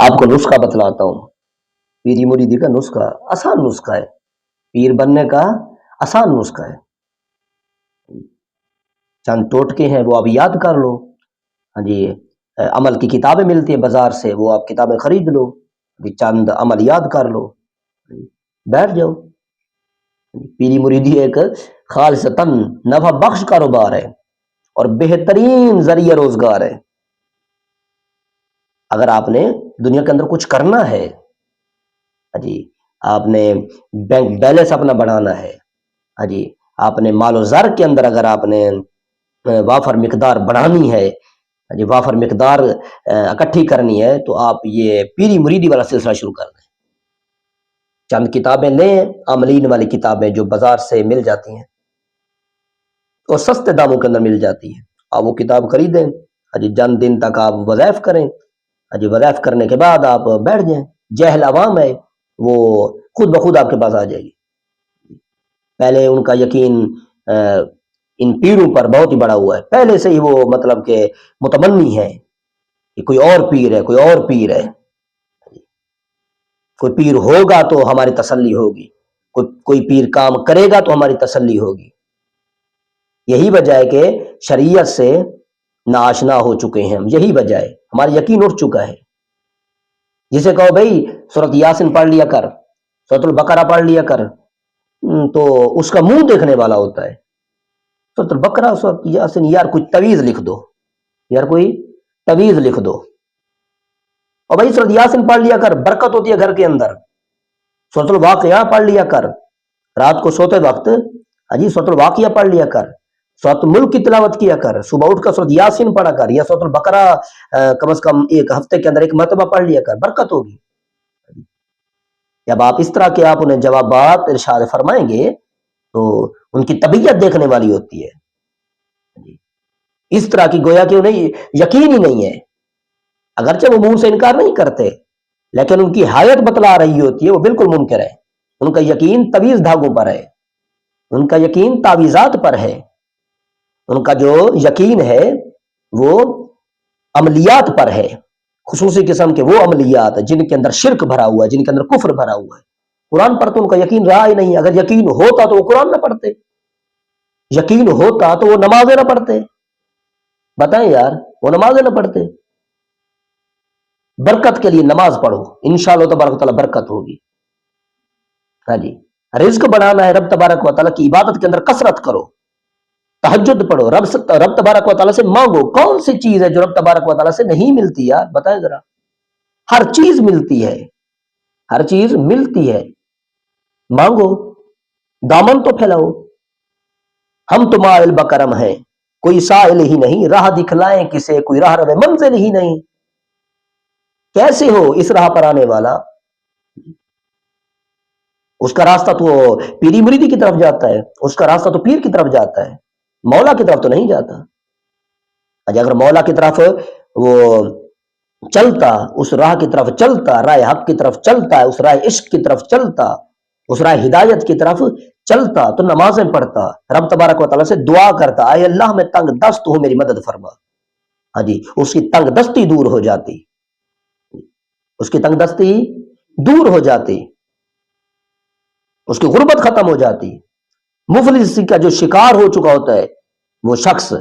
آپ کو نسخہ بتلاتا ہوں، پیری مریدی کا نسخہ، آسان نسخہ ہے، پیر بننے کا آسان نسخہ ہے، چند ٹوٹکے ہیں وہ آپ یاد کر لو۔ ہاں جی، عمل کی کتابیں ملتی ہیں بازار سے، وہ آپ کتابیں خرید لو، چند عمل یاد کر لو، بیٹھ جاؤ۔ پیری مریدی ایک خالصتاً نفع بخش کاروبار ہے اور بہترین ذریعہ روزگار ہے۔ اگر آپ نے دنیا کے اندر کچھ کرنا ہے، جی آپ نے بینک بیلنس اپنا بڑھانا ہے، ہاں جی آپ نے مال و زر کے اندر اگر آپ نے وافر مقدار بڑھانی ہے، جی وافر مقدار اکٹھی کرنی ہے، تو آپ یہ پیری مریدی والا سلسلہ شروع کر دیں۔ چند کتابیں لیں، عاملین والی کتابیں جو بازار سے مل جاتی ہیں اور سستے داموں کے اندر مل جاتی ہیں، آپ وہ کتاب خریدیں، جی چند دن تک آپ وظائف کریں، جی وظائف کرنے کے بعد آپ بیٹھ جائیں۔ جہل عوام ہے وہ خود بخود آپ کے پاس آ جائے گی۔ پہلے ان کا یقین ان پیروں پر بہت ہی بڑا ہوا ہے، پہلے سے ہی وہ مطلب کہ متمنی ہے کہ کوئی اور پیر ہے، کوئی اور پیر ہے، کوئی پیر ہوگا تو ہماری تسلی ہوگی، کوئی پیر کام کرے گا تو ہماری تسلی ہوگی۔ یہی وجہ ہے کہ شریعت سے ناآشنا ہو چکے ہیں ہم، یہی وجہ ہے، ہمارا یقین اٹھ چکا ہے۔ جسے کہو بھائی سورۃ یاسین پڑھ لیا کر، سورۃ البقرہ پڑھ لیا کر، تو اس کا منہ دیکھنے والا ہوتا ہے۔ سورۃ البقرہ، سورۃ یاسین، یار کوئی تویز لکھ دو، یار کوئی تویز لکھ دو، اور بھائی سورۃ یاسین پڑھ لیا کر، برکت ہوتی ہے گھر کے اندر۔ سورۃ الواقعہ پڑھ لیا کر، رات کو سوتے وقت سورۃ الواقعہ پڑھ لیا کر، سورۃ ملک کی تلاوت کیا کر، صبح اٹھ کر سورۃ یاسین پڑھا کر، یا سورۃ البقرہ کم از کم ایک ہفتے کے اندر ایک مرتبہ پڑھ لیا کر، برکت ہوگی۔ جب آپ اس طرح کے آپ انہیں جوابات ارشاد فرمائیں گے تو ان کی طبیعت دیکھنے والی ہوتی ہے، اس طرح کی گویا کہ انہیں یقین ہی نہیں ہے، اگرچہ وہ منہ سے انکار نہیں کرتے، لیکن ان کی حیات بتلا رہی ہوتی ہے وہ بالکل منکر ہے۔ ان کا یقین تویز دھاگوں پر ہے، ان کا یقین تعویذات پر ہے، ان کا جو یقین ہے وہ عملیات پر ہے، خصوصی قسم کے وہ عملیات جن کے اندر شرک بھرا ہوا ہے، جن کے اندر کفر بھرا ہوا ہے۔ قرآن پر تو ان کا یقین رہا ہی نہیں۔ اگر یقین ہوتا تو وہ قرآن نہ پڑھتے، یقین ہوتا تو وہ نمازیں نہ پڑھتے، بتائیں یار، وہ نمازیں نہ پڑھتے۔ برکت کے لیے نماز پڑھو، انشاءاللہ تبارک و تعالی برکت ہوگی۔ ہاں جی، رزق بڑھانا ہے، رب تبارک و تعالیٰ کی عبادت کے اندر کثرت کرو، تہجد پڑھو، رب تبارک و تعالیٰ سے مانگو۔ کون سی چیز ہے جو رب تبارک و تعالیٰ سے نہیں ملتی یار، بتائیں ذرا؟ ہر چیز ملتی ہے، ہر چیز ملتی ہے، مانگو، دامن تو پھیلاؤ۔ ہم تو مائل بکرم ہیں، کوئی سائل ہی نہیں، راہ دکھلائیں کسے، کوئی راہ رو منزل ہی نہیں۔ کیسے ہو اس راہ پر آنے والا؟ اس کا راستہ تو پیری مریدی کی طرف جاتا ہے، اس کا راستہ تو پیر کی طرف جاتا ہے، مولا کی طرف تو نہیں جاتا۔ اگر مولا کی طرف وہ چلتا، اس راہ کی طرف چلتا، راہ حق کی طرف چلتا ہے، اس راہ عشق کی طرف چلتا، اس راہ ہدایت کی طرف چلتا، تو نمازیں پڑھتا، رب تبارک و تعالیٰ سے دعا کرتا، اے اللہ میں تنگ دست ہوں، میری مدد فرما۔ ہاں جی، اس کی تنگ دستی دور ہو جاتی، اس کی تنگ دستی دور ہو جاتی، اس کی غربت ختم ہو جاتی۔ مفلسی کا جو شکار ہو چکا ہوتا ہے وہ شخص،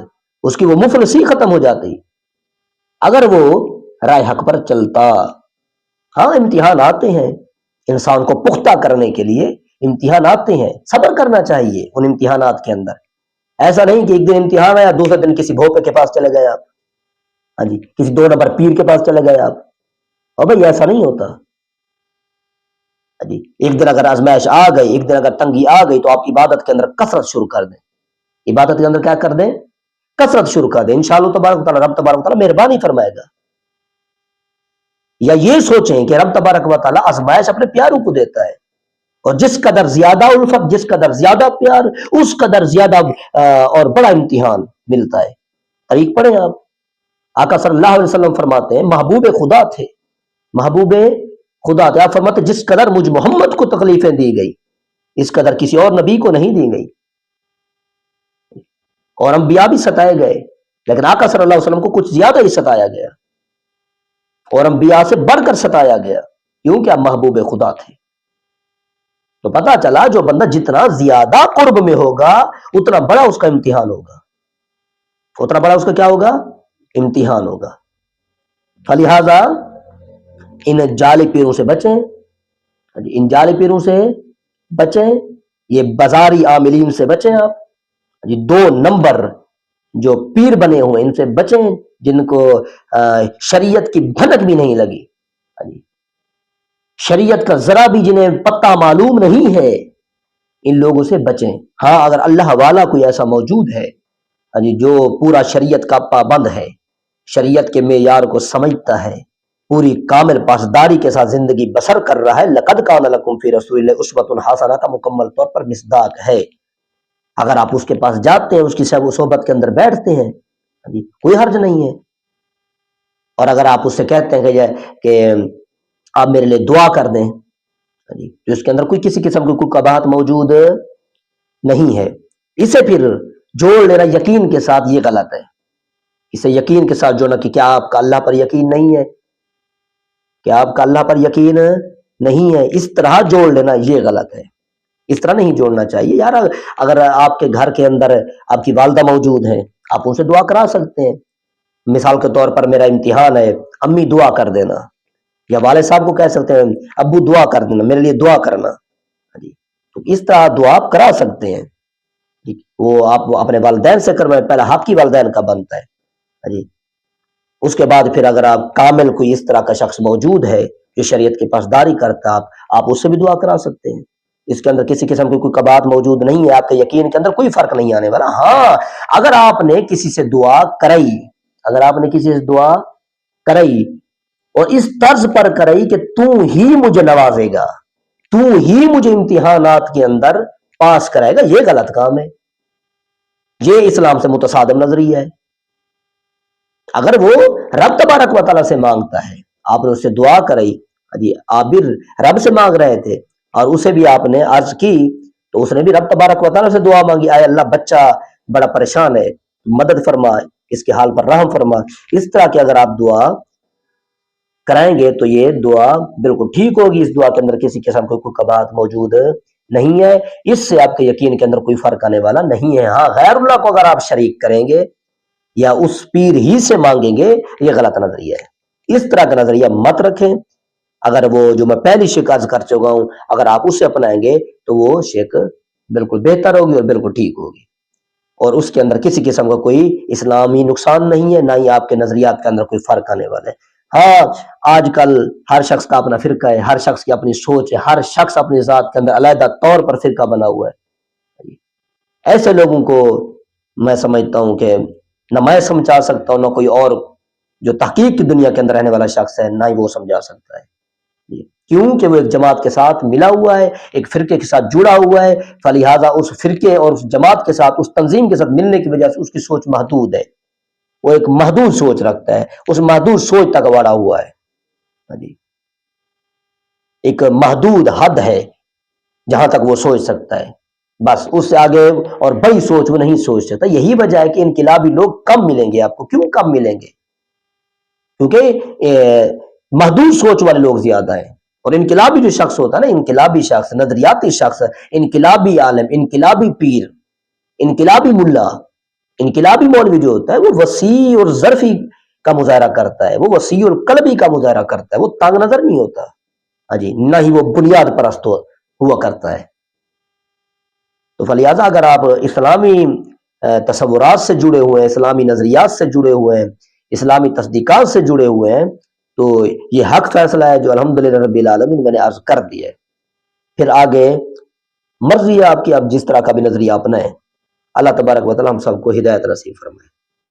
اس کی وہ مفلسی ختم ہو جاتی اگر وہ رائے حق پر چلتا۔ ہاں امتحان آتے ہیں انسان کو پختہ کرنے کے لیے، امتحان آتے ہیں، صبر کرنا چاہیے ان امتحانات کے اندر۔ ایسا نہیں کہ ایک دن امتحان آیا، دوسرے دن کسی بھوپے کے پاس چلے گئے آپ، ہاں جی کسی 2 نمبر پیر کے پاس چلے گئے آپ، اور بھائی ایسا نہیں ہوتا جی۔ ایک دن اگر آزمائش آ گئی، ایک دن اگر تنگی آ گئی، تو آپ عبادت کے اندر کثرت شروع کر دیں، عبادت کے اندر کیا کر دیں؟ کثرت شروع کر دیں، انشاءاللہ تبارک و تعالی، رب تبارک و تعالی مہربانی فرمائے گا۔ یا یہ سوچیں کہ رب تبارک و تعالی آزمائش اپنے پیاروں کو دیتا ہے، اور جس قدر زیادہ الفت، جس قدر زیادہ پیار، اس قدر زیادہ اور بڑا امتحان ملتا ہے۔ طریق پڑھیں آپ، آقا صلی اللہ علیہ وسلم فرماتے ہیں محبوب خدا تھے، محبوب خدا تھے، آپ فرماتے ہیں جس قدر مجھ محمد کو تکلیفیں دی گئی، اس قدر کسی اور نبی کو نہیں دی گئی، اور انبیاء بھی ستائے گئے، لیکن آقا صلی اللہ علیہ وسلم کو کچھ زیادہ ہی ستایا گیا۔ اور انبیاء سے بڑھ کر ستایا گیا، کیونکہ آپ محبوب خدا تھے۔ تو پتا چلا جو بندہ جتنا زیادہ قرب میں ہوگا اتنا بڑا اس کا امتحان ہوگا، اتنا بڑا اس کا کیا ہوگا؟ امتحان ہوگا۔ فلہذا ان جعلی پیروں سے بچیں، ان جعلی پیروں سے بچیں، یہ بازاری عاملین سے بچیں آپ، دو نمبر جو پیر بنے ہوئے ان سے بچیں، جن کو شریعت کی بھنک بھی نہیں لگی، شریعت کا ذرا بھی جنہیں پتہ معلوم نہیں ہے، ان لوگوں سے بچیں۔ ہاں اگر اللہ والا کوئی ایسا موجود ہے جو پورا شریعت کا پابند ہے، شریعت کے معیار کو سمجھتا ہے، پوری کامل پاسداری کے ساتھ زندگی بسر کر رہا ہے، لقد کان لکم فی رسول اللہ اسوۃ حسنہ کا مکمل طور پر مصداق ہے۔ اگر آپ اس کے پاس جاتے ہیں، اس کی صحبت کے اندر بیٹھتے ہیں، کوئی حرج نہیں ہے۔ اور اگر آپ اس سے کہتے ہیں کہ آپ میرے لیے دعا کر دیں، تو اس کے اندر کوئی کسی قسم کی کوئی قباحت موجود نہیں ہے۔ اسے پھر جوڑ لینا یقین کے ساتھ یہ غلط ہے، اسے یقین کے ساتھ جوڑنا کہ کیا آپ کا اللہ پر یقین نہیں ہے، کیا آپ کا اللہ پر یقین نہیں ہے، اس طرح جوڑ لینا یہ غلط ہے، اس طرح نہیں جوڑنا چاہیے۔ یار اگر آپ کے گھر کے اندر آپ کی والدہ موجود ہیں، آپ ان سے دعا کرا سکتے ہیں، مثال کے طور پر میرا امتحان ہے، امی دعا کر دینا، یا والد صاحب کو کہہ سکتے ہیں ابو دعا کر دینا، میرے لیے دعا کرنا، تو اس طرح دعا آپ کرا سکتے ہیں۔ وہ آپ اپنے والدین سے کروائیں، پہلا حق کی والدین کا بنتا ہے۔ اس کے بعد پھر اگر آپ کامل کوئی اس طرح کا شخص موجود ہے جو شریعت کی پاسداری کرتا، آپ اس سے بھی دعا کرا سکتے ہیں۔ اس کے اندر کسی قسم کی کوئی قباحت موجود نہیں ہے، آپ کے یقین کے اندر کوئی فرق نہیں آنے والا۔ ہاں اگر آپ نے کسی سے دعا کرائی، اگر آپ نے کسی سے دعا کرائی اور اس طرز پر کرائی کہ تو ہی مجھے نوازے گا، تو ہی مجھے امتحانات کے اندر پاس کرائے گا، یہ غلط کام ہے، یہ اسلام سے متصادم نظریہ ہے۔ اگر وہ رب تبارک و تعالیٰ سے مانگتا ہے، آپ نے اس سے دعا کرائی، آپ بھی رب سے مانگ رہے تھے اور اسے بھی آپ نے عرض کی، تو اس نے بھی رب تبارک و تعالیٰ سے دعا مانگی، آئے اللہ بچہ بڑا پریشان ہے، مدد فرما، اس کے حال پر رحم فرما۔ اس طرح کے اگر آپ دعا کرائیں گے تو یہ دعا بالکل ٹھیک ہوگی، اس دعا کے اندر کسی قسم کی کوئی قباحت موجود نہیں ہے، اس سے آپ کے یقین کے اندر کوئی فرق آنے والا نہیں ہے۔ ہاں غیر اللہ کو اگر آپ شریک کریں گے یا اس پیر ہی سے مانگیں گے، یہ غلط نظریہ ہے، اس طرح کا نظریہ مت رکھیں۔ اگر وہ جو میں پہلی شک عرض کر چکا ہوں، اگر آپ اسے اپنائیں گے تو وہ شک بالکل بہتر ہوگی اور بالکل ٹھیک ہوگی، اور اس کے اندر کسی قسم کا کوئی اسلامی نقصان نہیں ہے، نہ ہی آپ کے نظریات کے اندر کوئی فرق آنے والا ہے۔ ہاں آج کل ہر شخص کا اپنا فرقہ ہے، ہر شخص کی اپنی سوچ ہے، ہر شخص اپنی ذات کے اندر علیحدہ طور پر فرقہ بنا ہوا ہے۔ ایسے لوگوں کو میں سمجھتا ہوں کہ نہ میں سمجھا سکتا ہوں، نہ کوئی اور جو تحقیق کی دنیا کے اندر رہنے والا شخص ہے، نہ ہی وہ سمجھا سکتا ہے، کیونکہ وہ ایک جماعت کے ساتھ ملا ہوا ہے، ایک فرقے کے ساتھ جڑا ہوا ہے، فلہذا اس فرقے اور اس جماعت کے ساتھ، اس تنظیم کے ساتھ ملنے کی وجہ سے اس کی سوچ محدود ہے، وہ ایک محدود سوچ رکھتا ہے، اس محدود سوچ تک واڑا ہوا ہے، ایک محدود حد ہے جہاں تک وہ سوچ سکتا ہے، بس اس سے آگے اور بڑی سوچ وہ نہیں سوچ سکتا۔ یہی وجہ ہے کہ انقلابی لوگ کم ملیں گے آپ کو۔ کیوں کم ملیں گے؟ کیونکہ محدود سوچ والے لوگ زیادہ ہیں، اور انقلابی جو شخص ہوتا ہے نا، انقلابی شخص، نظریاتی شخص، انقلابی عالم، انقلابی پیر، انقلابی ملا، انقلابی مولوی جو ہوتا ہے، وہ وسیع اور ظرفی کا مظاہرہ کرتا ہے، وہ وسیع اور قلبی کا مظاہرہ کرتا ہے، وہ تنگ نظر نہیں ہوتا، نہ ہی وہ بنیاد پرست ہوا کرتا ہے۔ تو فلہذا اگر آپ اسلامی تصورات سے جڑے ہوئے ہیں، اسلامی نظریات سے جڑے ہوئے ہیں، اسلامی تصدیقات سے جڑے ہوئے ہیں، تو یہ حق فیصلہ ہے جو الحمدللہ رب العالمین میں نے عرض کر دیا ہے۔ پھر آگے مرضی ہے آپ کی، آپ جس طرح کا بھی نظریہ اپنائیں۔ اللہ تبارک و تعالی ہم سب کو ہدایت نصیب فرمائے۔